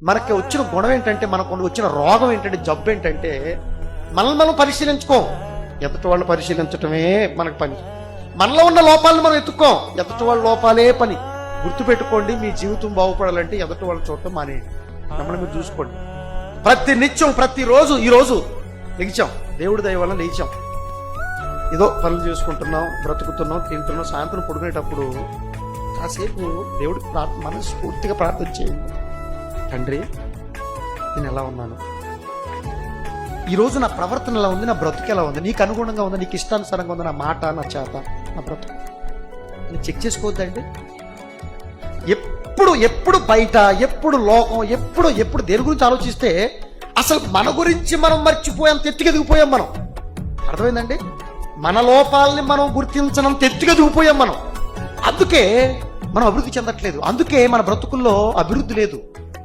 మనకి వచ్చిన గుణం ఏంటంటే, మనకు వచ్చిన రోగం ఏంటంటే, జబ్బు ఏంటంటే, మనల్ని మనం పరిశీలించుకోం. ఎదుటి వాళ్ళు పరిశీలించటమే మనకు పని. మనలో ఉన్న లోపాలను మనం ఎత్తుక్కోం, ఎదుటి వాళ్ళ లోపాలే పని. గుర్తుపెట్టుకోండి, మీ జీవితం బాగుపడాలంటే ఎదుటి వాళ్ళు చూడటం మానేయండి. మిమ్మల్ని మీరు చూసుకోండి. ప్రతి నిత్యం, ప్రతిరోజు, ఈరోజు లెగిచాం, దేవుడి దయ వల్ల లేచాం, ఏదో పనులు చేసుకుంటున్నాం, బ్రతుకుతున్నాం, తింటున్నాం. సాయంత్రం పడుకునేటప్పుడు కాసేపు దేవుడికి మనస్ఫూర్తిగా ప్రార్థన చేయండి. తండ్రి, నేను ఎలా ఉన్నాను ఈరోజు, నా ప్రవర్తన ఎలా ఉంది, నా బ్రతుకు ఎలా ఉంది, నీకు అనుగుణంగా ఉందా, నీకు ఇష్టానుసారంగా ఉందా, నా మాట, నా చేత, నా బ్రతుకు నేను చెక్ చేసుకోవద్దండి. ఎప్పుడు బయట, ఎప్పుడు లోకం, ఎప్పుడు దేని గురించి ఆలోచిస్తే అసలు మన గురించి మనం మర్చిపోయాం, ఎత్తుకెదిగిపోయాం మనం. అర్థమైందండి? మన లోపాలని మనం గుర్తించనంత ఎత్తుకెదిగిపోయాం మనం. అందుకే మనం అభివృద్ధి చెందట్లేదు, అందుకే మన బ్రతుకుల్లో అభివృద్ధి లేదు.